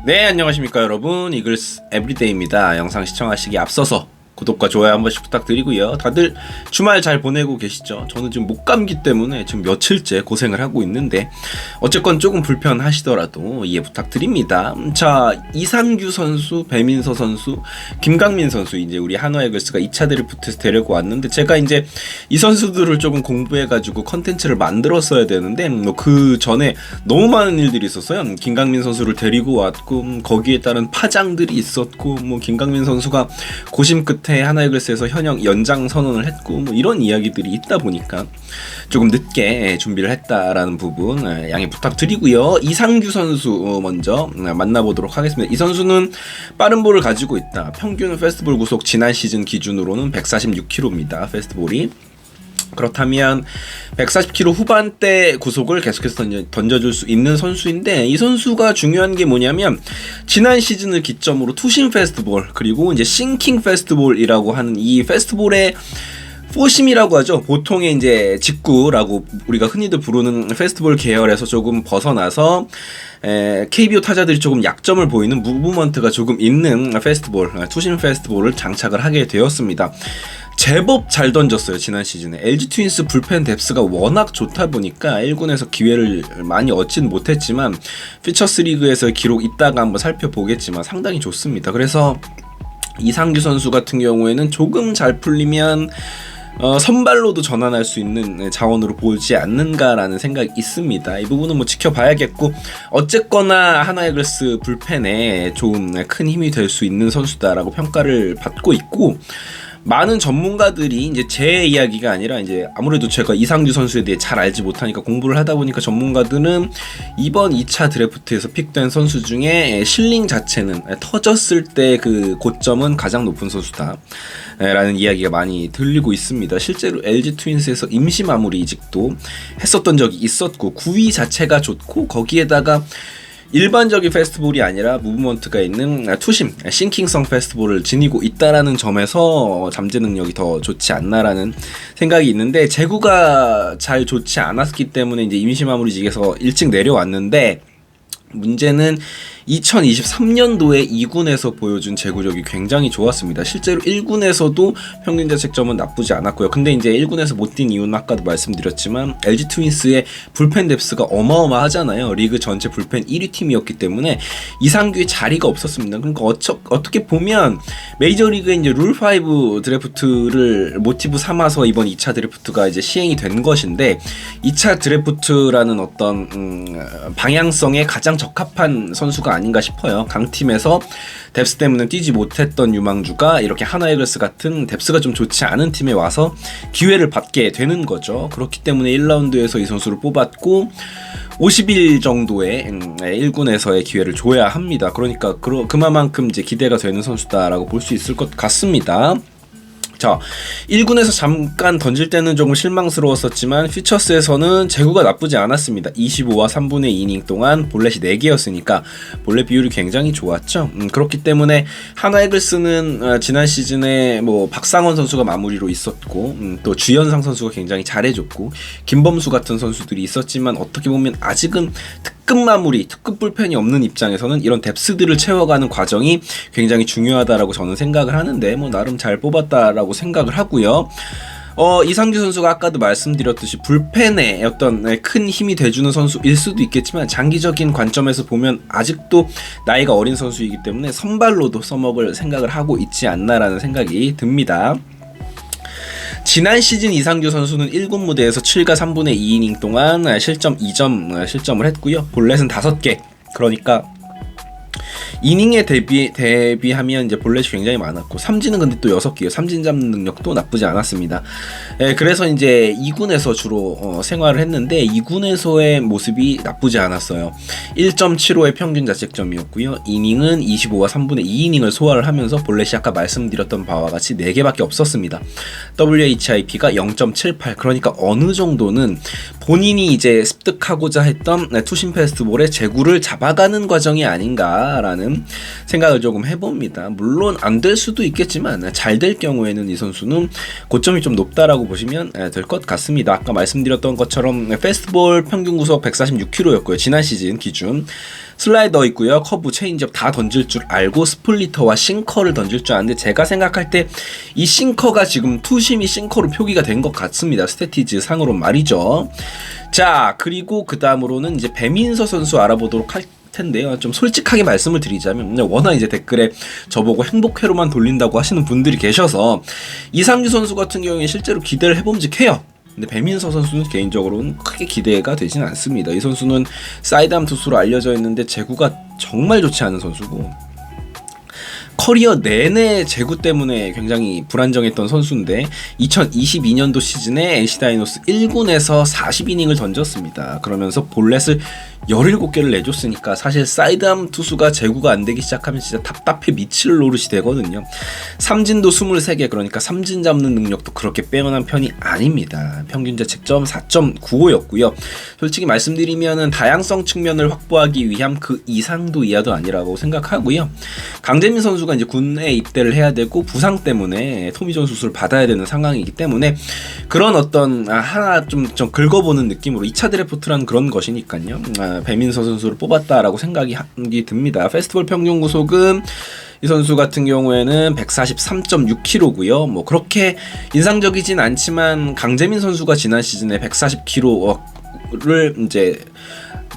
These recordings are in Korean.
네, 안녕하십니까 여러분. 이글스 에브리데이입니다. 영상 시청하시기 앞서서 구독과 좋아요 한 번씩 부탁드리고요. 다들 주말 잘 보내고 계시죠? 저는 지금 목감기 때문에 지금 며칠째 고생을 하고 있는데 어쨌건 조금 불편하시더라도 이해 부탁드립니다. 자, 이상규 선수, 배민서 선수, 김강민 선수, 이제 우리 한화이글스가 2차 드래프트에서 데리고 왔는데 제가 이제 이 선수들을 조금 공부해가지고 컨텐츠를 만들었어야 되는데 그 전에 너무 많은 일들이 있었어요. 김강민 선수를 데리고 왔고 거기에 따른 파장들이 있었고 김강민 선수가 고심 끝에 하나이글스에서 현역 연장 선언을 했고 이런 이야기들이 있다 보니까 조금 늦게 준비를 했다라는 부분 양해 부탁드리고요. 이상규 선수 먼저 만나보도록 하겠습니다. 이 선수는 빠른 볼을 가지고 있다. 평균 페스트볼 구속 지난 시즌 기준으로는 146km입니다. 페스트볼이. 그렇다면 140km 후반대 구속을 계속해서 던져줄 수 있는 선수인데, 이 선수가 중요한 게 뭐냐면 지난 시즌을 기점으로 투심 페스트볼 그리고 이제 싱킹 페스트볼이라고 하는 이 페스트볼의 포심이라고 하죠. 보통의 이제 직구라고 우리가 흔히들 부르는 페스트볼 계열에서 조금 벗어나서 KBO 타자들이 조금 약점을 보이는 무브먼트가 조금 있는 페스트볼, 투심 페스트볼을 장착을 하게 되었습니다. 제법 잘 던졌어요. 지난 시즌에 LG 트윈스 불펜 뎁스가 워낙 좋다 보니까 1군에서 기회를 많이 얻진 못했지만 피처스 리그에서의 기록 이따가 한번 살펴보겠지만 상당히 좋습니다. 그래서 이상규 선수 같은 경우에는 조금 잘 풀리면 선발로도 전환할 수 있는 자원으로 보이지 않는가라는 생각이 있습니다. 이 부분은 지켜봐야겠고, 어쨌거나 하나이글스 불펜에 좀 큰 힘이 될 수 있는 선수다라고 평가를 받고 있고, 많은 전문가들이 이제 제 이야기가 아니라 이제 아무래도 제가 이상규 선수에 대해 잘 알지 못하니까 공부를 하다 보니까 전문가들은 이번 2차 드래프트에서 픽된 선수 중에 실링 자체는 터졌을 때 그 고점은 가장 높은 선수다 라는 이야기가 많이 들리고 있습니다. 실제로 LG 트윈스에서 임시 마무리 이직도 했었던 적이 있었고, 구위 자체가 좋고 거기에다가 일반적인 페스트볼이 아니라 무브먼트가 있는 투심, 싱킹성 페스트볼을 지니고 있다라는 점에서 잠재 능력이 더 좋지 않나라는 생각이 있는데, 제구가 잘 좋지 않았기 때문에 이제 임시 마무리직에서 일찍 내려왔는데, 문제는 2023년도에 2군에서 보여준 제구력이 굉장히 좋았습니다. 실제로 1군에서도 평균 자책점은 나쁘지 않았고요. 근데 이제 1군에서 못 뛴 이유는 아까도 말씀드렸지만 LG 트윈스의 불펜 뎁스가 어마어마하잖아요. 리그 전체 불펜 1위 팀이었기 때문에 이상규의 자리가 없었습니다. 그러니까 어떻게 보면 메이저리그의 이제 룰5 드래프트를 모티브 삼아서 이번 2차 드래프트가 이제 시행이 된 것인데, 2차 드래프트라는 어떤 방향성에 가장 적합한 선수가 아닌가 싶어요. 강팀에서 뎁스 때문에 뛰지 못했던 유망주가 이렇게 하나이글스 같은 뎁스가 좀 좋지 않은 팀에 와서 기회를 받게 되는 거죠. 그렇기 때문에 1라운드에서 이 선수를 뽑았고 50일 정도의 1군에서의 기회를 줘야 합니다. 그러니까 그만큼 이제 기대가 되는 선수다라고 볼 수 있을 것 같습니다. 자, 1군에서 잠깐 던질 때는 조금 실망스러웠었지만 퓨처스에서는 제구가 나쁘지 않았습니다. 25와 3분의 2이닝 동안 볼넷이 4개였으니까 볼넷 비율이 굉장히 좋았죠. 그렇기 때문에 하나이글스는 지난 시즌에 박상원 선수가 마무리로 있었고 또 주현상 선수가 굉장히 잘해줬고 김범수 같은 선수들이 있었지만, 어떻게 보면 아직은 특급 마무리, 특급 불펜이 없는 입장에서는 이런 뎁스들을 채워가는 과정이 굉장히 중요하다라고 저는 생각을 하는데, 나름 잘 뽑았다라고 생각을 하고요. 이상규 선수가 아까도 말씀드렸듯이 불펜에 어떤 큰 힘이 돼주는 선수일 수도 있겠지만, 장기적인 관점에서 보면 아직도 나이가 어린 선수이기 때문에 선발로도 써먹을 생각을 하고 있지 않나라는 생각이 듭니다. 지난 시즌 이상규 선수는 1군 무대에서 7과 3분의 2이닝 동안 실점 2점 실점을 했고요. 볼넷은 5개. 그러니까 이닝에 대비하면 이제 볼넷이 굉장히 많았고, 삼진은 근데 또 6개예요. 삼진 잡는 능력도 나쁘지 않았습니다. 그래서 이제 2군에서 주로 생활을 했는데 2군에서의 모습이 나쁘지 않았어요. 1.75의 평균 자책점이었고요. 이닝은 25와 3분의 2이닝을 소화를 하면서 볼넷이 아까 말씀드렸던 바와 같이 4개밖에 없었습니다. WHIP가 0.78. 그러니까 어느 정도는 본인이 이제 습득하고자 했던 투심 페스트볼의 제구를 잡아가는 과정이 아닌가라는 조금 생각을 조금 해봅니다. 물론 안 될 수도 있겠지만 잘 될 경우에는 이 선수는 고점이 좀 높다라고 보시면 될 것 같습니다. 아까 말씀드렸던 것처럼 페스트볼 평균 구속 146km였고요. 지난 시즌 기준. 슬라이더 있고요. 커브, 체인지업 다 던질 줄 알고 스플리터와 싱커를 던질 줄 아는데 제가 생각할 때 이 싱커가 지금 투심이 싱커로 표기가 된 것 같습니다. 스태티즈 상으로 말이죠. 자, 그리고 그 다음으로는 이제 배민서 선수 알아보도록 할 텐데요. 좀 솔직하게 말씀을 드리자면 워낙 이제 댓글에 저보고 행복회로만 돌린다고 하시는 분들이 계셔서 이상규 선수 같은 경우에 실제로 기대를 해봄직해요. 근데 배민서 선수는 개인적으로는 크게 기대가 되지는 않습니다. 이 선수는 사이드암 투수로 알려져 있는데 제구가 정말 좋지 않은 선수고 커리어 내내 제구 때문에 굉장히 불안정했던 선수인데 2022년도 시즌에 NC 다이노스 1군에서 40이닝을 던졌습니다. 그러면서 볼넷을 17개를 내줬으니까 사실 사이드암 투수가 제구가 안 되기 시작하면 진짜 답답해 미칠 노릇이 되거든요. 삼진도 23개, 그러니까 삼진 잡는 능력도 그렇게 빼어난 편이 아닙니다. 평균 자책점 4.95였고요. 솔직히 말씀드리면은 다양성 측면을 확보하기 위함 그 이상도 이하도 아니라고 생각하고요. 강재민 선수가 이제 군에 입대를 해야 되고 부상 때문에 토미존 수술을 받아야 되는 상황이기 때문에 그런 어떤 하나 좀 긁어보는 느낌으로 2차 드래프트라는 그런 것이니까요. 배민서 선수를 뽑았다라고 생각이 듭니다. 페스티벌 평균 구속은 이 선수 같은 경우에는 143.6km고요. 뭐 그렇게 인상적이진 않지만 강재민 선수가 지난 시즌에 140km를 이제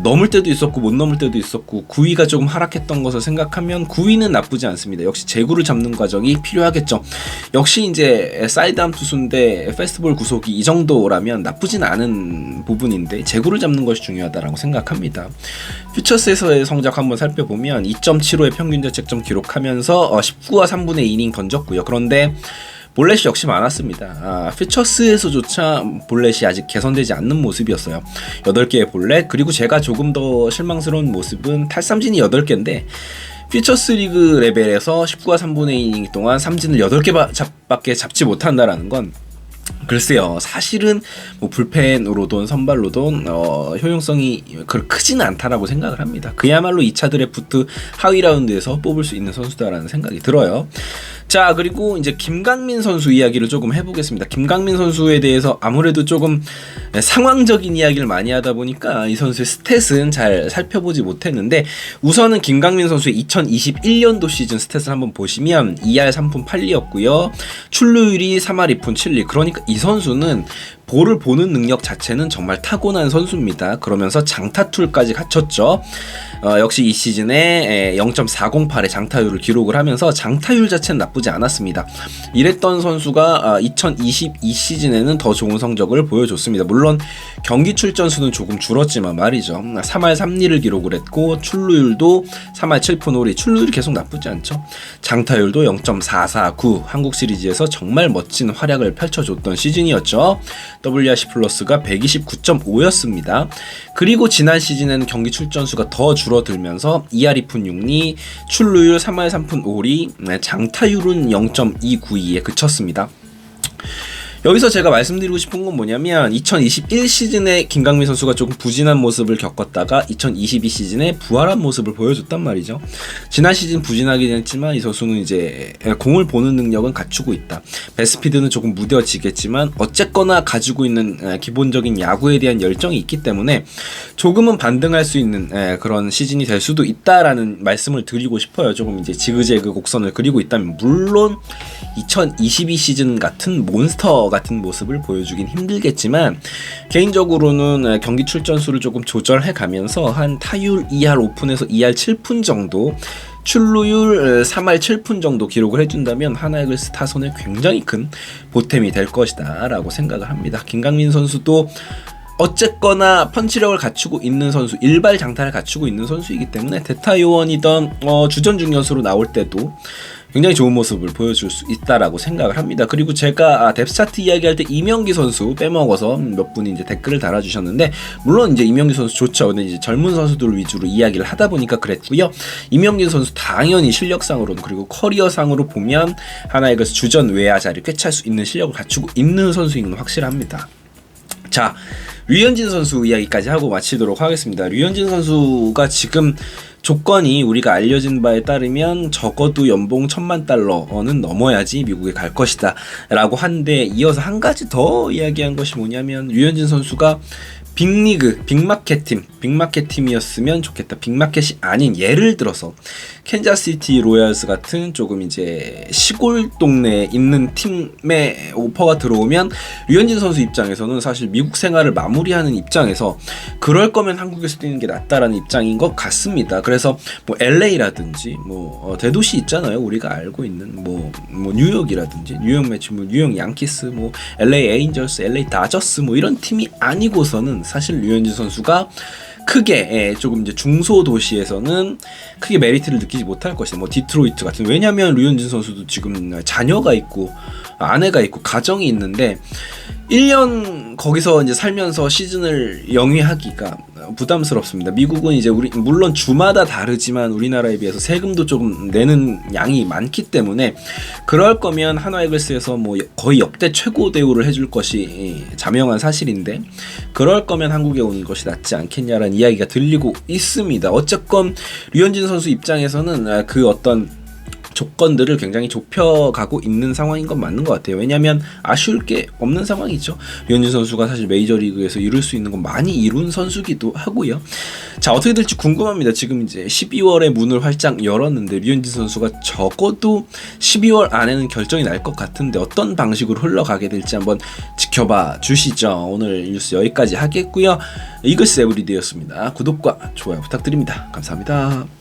넘을 때도 있었고 못 넘을 때도 있었고 9위가 조금 하락했던 것을 생각하면 9위는 나쁘지 않습니다. 역시 제구를 잡는 과정이 필요하겠죠. 역시 이제 사이드암 투수인데 페스티벌 구속이 이 정도라면 나쁘진 않은 부분인데 제구를 잡는 것이 중요하다고 생각합니다. 퓨처스에서의 성적 한번 살펴보면 2.75의 평균 자책점 기록하면서 19와 3분의 2이닝 던졌고요. 그런데 볼넷이 역시 많았습니다. 퓨처스에서조차 볼넷이 아직 개선되지 않는 모습이었어요. 8개의 볼넷, 그리고 제가 조금 더 실망스러운 모습은 탈삼진이 8개인데 퓨처스 리그 레벨에서 19와 3분의 2이닝 동안 삼진을 8개밖에 잡지 못한다라는 건 글쎄요, 사실은 뭐 불펜으로든 선발로든 효용성이 그렇게 크지는 않다라고 생각을 합니다. 그야말로 2차 드래프트 하위 라운드에서 뽑을 수 있는 선수다라는 생각이 들어요. 자, 그리고 이제 김강민 선수 이야기를 조금 해보겠습니다. 김강민 선수에 대해서 아무래도 조금 상황적인 이야기를 많이 하다 보니까 이 선수의 스탯은 잘 살펴보지 못했는데 우선은 김강민 선수의 2021년도 시즌 스탯을 한번 보시면 2할 3푼 8리였고요. 출루율이 3할 2푼 7리. 그러니까 이 선수는 볼을 보는 능력 자체는 정말 타고난 선수입니다. 그러면서 장타툴까지 갖췄죠. 역시 이 시즌에 0.408의 장타율을 기록을 하면서 장타율 자체는 나쁘지 않았습니다. 이랬던 선수가 2022 시즌에는 더 좋은 성적을 보여줬습니다. 물론 경기 출전 수는 조금 줄었지만 말이죠. 3할 3리를 기록을 했고 출루율도 3할 7푼 5리, 출루율이 계속 나쁘지 않죠. 장타율도 0.449, 한국 시리즈에서 정말 멋진 활약을 펼쳐줬던 시즌이었죠. WRC 플러스가 129.5였습니다. 그리고 지난 시즌에는 경기 출전수가 더 줄어들면서 2할 2푼 6리, 출루율 3할 3푼 5리, 장타율은 0.292에 그쳤습니다. 여기서 제가 말씀드리고 싶은 건 뭐냐면 2021 시즌에 김강민 선수가 조금 부진한 모습을 겪었다가 2022 시즌에 부활한 모습을 보여줬단 말이죠. 지난 시즌 부진하긴 했지만 이 선수는 이제 공을 보는 능력은 갖추고 있다. 배스피드는 조금 무뎌지겠지만 어쨌거나 가지고 있는 기본적인 야구에 대한 열정이 있기 때문에 조금은 반등할 수 있는 그런 시즌이 될 수도 있다라는 말씀을 드리고 싶어요. 조금 이제 지그재그 곡선을 그리고 있다면 물론 2022 시즌 같은 몬스터 같은 모습을 보여주긴 힘들겠지만 개인적으로는 경기 출전수를 조금 조절해 가면서 한 타율 2할 5푼에서 2할 7푼 정도, 출루율 3할 7푼 정도 기록을 해준다면 하나이글스 타선에 굉장히 큰 보탬이 될 것이다 라고 생각을 합니다. 김강민 선수도 어쨌거나 펀치력을 갖추고 있는 선수, 일발 장타를 갖추고 있는 선수이기 때문에 대타 요원이던 주전 중견수로 나올 때도 굉장히 좋은 모습을 보여줄 수 있다라고 생각을 합니다. 그리고 제가 뎁스차트 이야기할 때 이명기 선수 빼먹어서 몇 분이 이제 댓글을 달아주셨는데 물론 이제 이명기 선수 좋죠. 근데 이제 젊은 선수들 위주로 이야기를 하다 보니까 그랬고요. 이명기 선수 당연히 실력상으로는 그리고 커리어상으로 보면 하나이글스 주전 외야 자리를 꿰찰 수 있는 실력을 갖추고 있는 선수인 건 확실합니다. 자, 류현진 선수 이야기까지 하고 마치도록 하겠습니다. 류현진 선수가 지금 조건이 우리가 알려진 바에 따르면 적어도 연봉 $10,000,000는 넘어야지 미국에 갈 것이다 라고 한데, 이어서 한 가지 더 이야기한 것이 뭐냐면 류현진 선수가 빅리그, 빅마켓 팀이었으면 좋겠다. 빅마켓이 아닌, 예를 들어서 캔자스시티 로얄스 같은 조금 이제 시골 동네에 있는 팀에 오퍼가 들어오면 류현진 선수 입장에서는 사실 미국 생활을 마무리하는 입장에서 그럴 거면 한국에서 뛰는 게 낫다라는 입장인 것 같습니다. 그래서 뭐 LA라든지 뭐 대도시 있잖아요. 우리가 알고 있는 뭐 뉴욕이라든지, 뉴욕 매치, 뭐 뉴욕 양키스, 뭐 LA 에인절스, LA 다저스 뭐 이런 팀이 아니고서는 사실 류현진 선수가 크게 조금 이제 중소 도시에서는 크게 메리트를 느끼지 못할 것이다. 뭐 디트로이트 같은, 왜냐면 류현진 선수도 지금 자녀가 있고 아내가 있고 가정이 있는데 1년 거기서 이제 살면서 시즌을 영위하기가 부담스럽습니다. 미국은 이제 물론 주마다 다르지만 우리나라에 비해서 세금도 조금 내는 양이 많기 때문에 그럴 거면 한화 이글스에서 뭐 거의 역대 최고 대우를 해줄 것이 자명한 사실인데, 그럴 거면 한국에 오는 것이 낫지 않겠냐라는 이야기가 들리고 있습니다. 어쨌건 류현진 선수 입장에서는 그 어떤 조건들을 굉장히 좁혀가고 있는 상황인 건 맞는 것 같아요. 왜냐하면 아쉬울 게 없는 상황이죠. 류현진 선수가 사실 메이저리그에서 이룰 수 있는 건 많이 이룬 선수기도 하고요. 자, 어떻게 될지 궁금합니다. 지금 이제 12월에 문을 활짝 열었는데 류현진 선수가 적어도 12월 안에는 결정이 날 것 같은데 어떤 방식으로 흘러가게 될지 한번 지켜봐 주시죠. 오늘 뉴스 여기까지 하겠고요. 이글스 에브리데이였습니다. 구독과 좋아요 부탁드립니다. 감사합니다.